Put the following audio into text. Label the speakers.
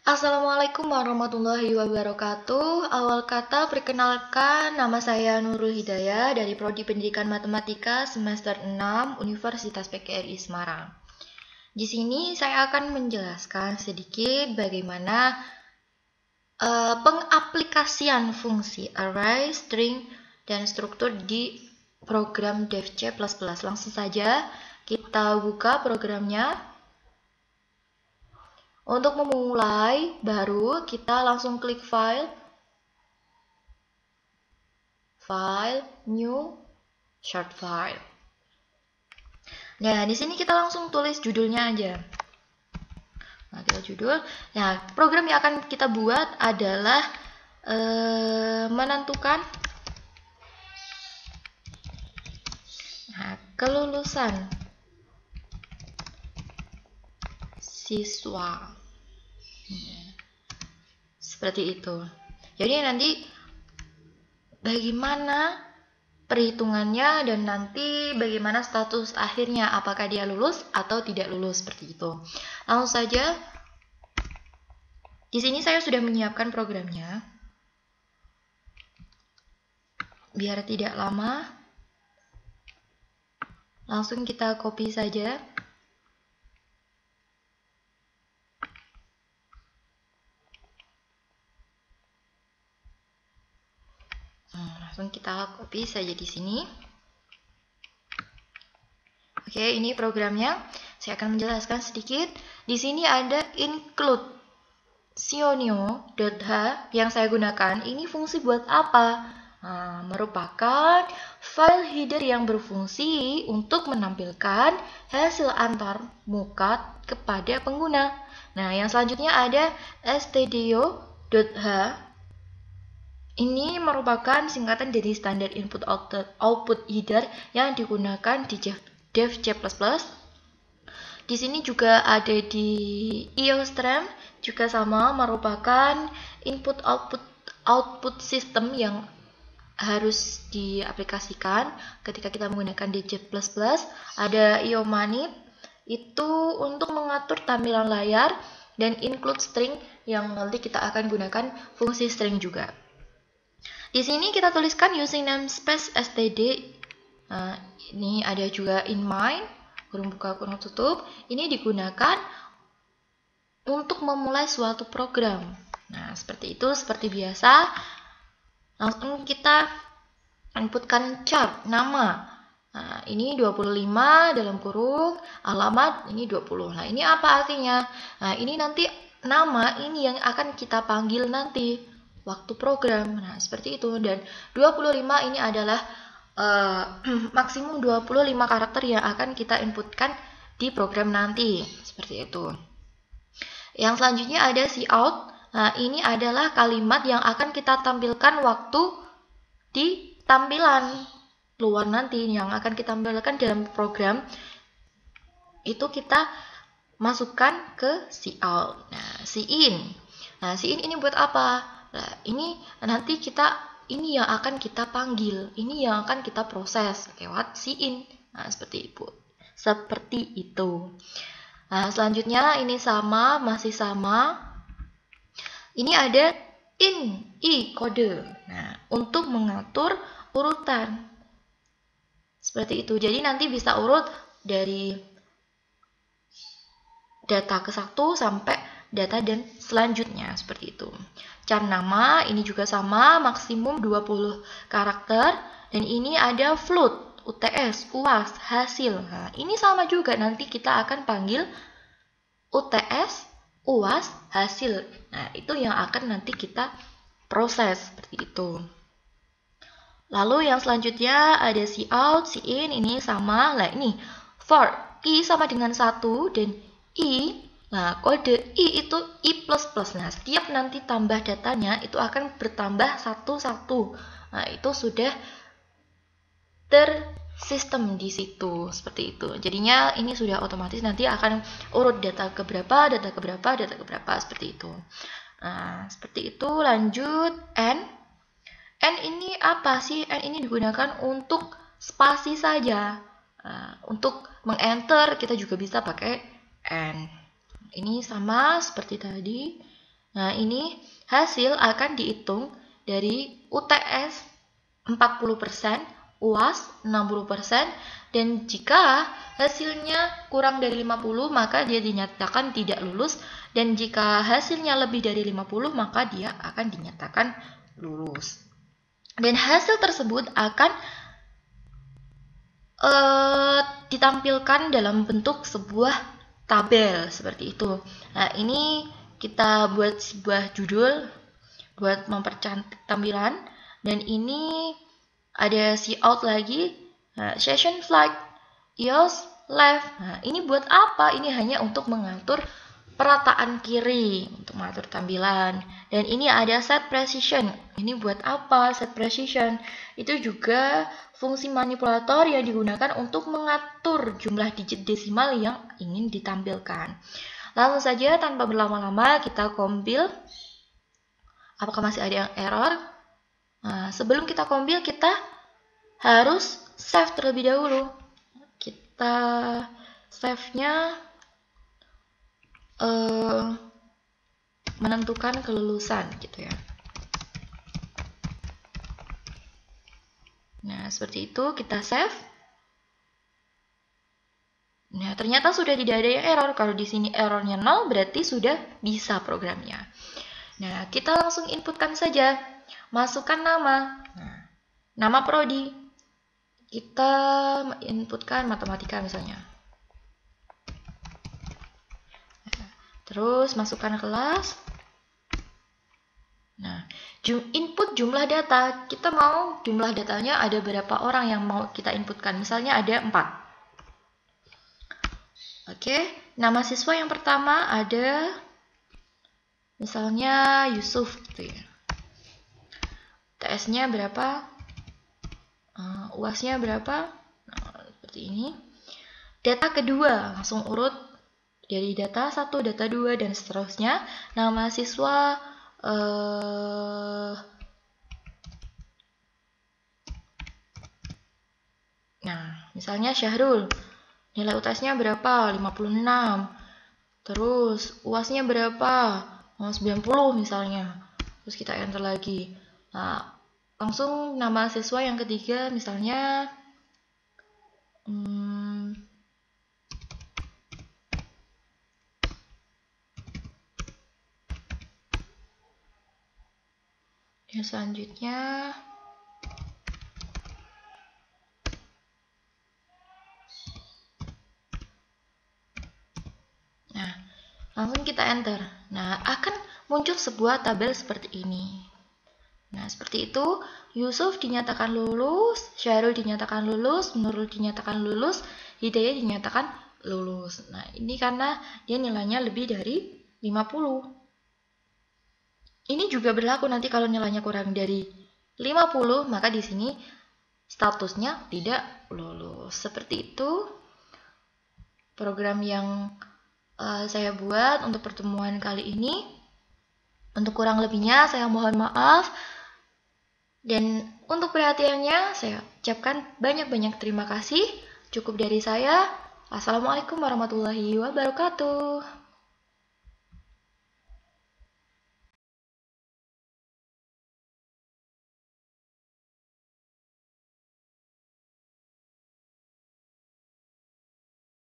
Speaker 1: Assalamualaikum warahmatullahi wabarakatuh. Awal kata perkenalkan, nama saya Nurul Hidayah dari Prodi Pendidikan Matematika semester 6 Universitas PGRI Semarang. Di sini saya akan menjelaskan sedikit bagaimana pengaplikasian fungsi array, string, dan struktur di program DevC++. Langsung saja kita buka programnya. Untuk memulai baru kita langsung klik file, new, short file. Nah, di sini kita langsung tulis judulnya aja. Nah, kita judul. Nah, program yang akan kita buat adalah menentukan kelulusan siswa. Seperti itu. Jadi nanti bagaimana perhitungannya dan nanti bagaimana status akhirnya, apakah dia lulus atau tidak lulus, seperti itu. Langsung saja. Di sini saya sudah menyiapkan programnya. Biar tidak lama, langsung kita copy saja. Langsung kita copy saja di sini. Oke, ini programnya. Saya akan menjelaskan sedikit. Di sini ada include sionio.h yang saya gunakan. Ini fungsi buat apa? Merupakan file header yang berfungsi untuk menampilkan hasil antar mukat kepada pengguna. Nah, yang selanjutnya ada stdio.h. Ini merupakan singkatan dari standar input output header yang digunakan di DevC++. Di sini juga ada di IOStream, juga sama, merupakan input output system yang harus diaplikasikan ketika kita menggunakan DevC++. Ada IOManip, itu untuk mengatur tampilan layar, dan include string yang nanti kita akan gunakan fungsi string juga. Di sini kita tuliskan using namespace std. Nah, ini ada juga in main, kurung buka kurung tutup. Ini digunakan untuk memulai suatu program. Nah, seperti itu, seperti biasa. Langsung kita inputkan char, nama. Nah, ini 25 dalam kurung, alamat ini 20. Nah, ini apa artinya? Nah, ini nanti nama ini yang akan kita panggil nanti waktu program. Nah, seperti itu. Dan 25 ini adalah maksimum 25 karakter yang akan kita inputkan di program nanti. Seperti itu. Yang selanjutnya ada cout. Nah, ini adalah kalimat yang akan kita tampilkan waktu di tampilan luar nanti yang akan kita tampilkan dalam program. Itu kita masukkan ke cout. Nah, cin. Nah, cin ini buat apa? Nah, ini nanti ini yang akan kita panggil, ini yang akan kita proses lewat cin. Nah, seperti itu. Nah, selanjutnya ini sama, masih sama. Ini ada i kode. Nah, untuk mengatur urutan. Seperti itu. Jadi nanti bisa urut dari data ke 1 sampai data dan selanjutnya, seperti itu. Char nama ini juga sama, maksimum 20 karakter, dan ini ada float, UTS, UAS, hasil. Nah, ini sama juga, nanti kita akan panggil UTS, UAS, hasil. Nah, itu yang akan nanti kita proses, seperti itu. Lalu yang selanjutnya ada cout, cin, ini sama. Nah, ini for i sama dengan 1 dan i. Nah, kode i itu i++. Nah, setiap nanti tambah datanya itu akan bertambah 1-1. Nah, itu sudah tersistem di situ, seperti itu. Jadinya ini sudah otomatis nanti akan urut data ke berapa, seperti itu. Nah, seperti itu. Lanjut n. N ini apa sih? N ini digunakan untuk spasi saja. Untuk mengenter kita juga bisa pakai n. Ini sama seperti tadi. Nah, ini hasil akan dihitung dari UTS 40%, UAS 60%, dan jika hasilnya kurang dari 50 maka dia dinyatakan tidak lulus, dan jika hasilnya lebih dari 50 maka dia akan dinyatakan lulus. Dan hasil tersebut akan ditampilkan dalam bentuk sebuah tabel seperti itu. Nah, ini kita buat sebuah judul buat mempercantik tampilan, dan ini ada cout lagi. Nah, session flag, EOS left. Nah, ini buat apa? Ini hanya untuk mengatur perataan kiri, untuk mengatur tampilan. Dan ini ada set precision. Ini buat apa set precision? Itu juga fungsi manipulator yang digunakan untuk mengatur jumlah digit desimal yang ingin ditampilkan. Langsung saja tanpa berlama-lama kita compile. Apakah masih ada yang error? Nah, sebelum kita compile kita harus save terlebih dahulu. Kita save-nya menentukan kelulusan gitu ya. Nah, seperti itu kita save. Nah, ternyata sudah tidak ada yang error. Kalau di sini errornya 0 berarti sudah bisa programnya. Nah, kita langsung inputkan saja. Masukkan nama. Nah, nama prodi. Kita inputkan matematika misalnya. Nah, terus masukkan kelas. Nah, input jumlah data. Kita mau jumlah datanya ada berapa orang yang mau kita inputkan. Misalnya ada 4. Oke, nama siswa yang pertama ada misalnya Yusuf gitu ya. TS-nya berapa? UAS-nya berapa? Nah, seperti ini. Data kedua langsung urut dari data 1, data 2 dan seterusnya. Nama siswa nah, misalnya Syahrul. Nilai UTS-nya berapa? 56. Terus UAS-nya berapa? 90 misalnya. Terus kita enter lagi. Nah, langsung nama siswa yang ketiga misalnya yang selanjutnya langsung kita enter. Nah, akan muncul sebuah tabel seperti ini. Nah, seperti itu, Yusuf dinyatakan lulus, Syahrul dinyatakan lulus, Nurul dinyatakan lulus, Hidayah dinyatakan lulus. Nah, ini karena dia nilainya lebih dari 50. Ini juga berlaku nanti kalau nilainya kurang dari 50, maka di sini statusnya tidak lulus. Seperti itu program yang saya buat untuk pertemuan kali ini. Untuk kurang lebihnya saya mohon maaf, dan untuk perhatiannya saya ucapkan banyak-banyak terima kasih. Cukup dari saya. Assalamualaikum warahmatullahi wabarakatuh.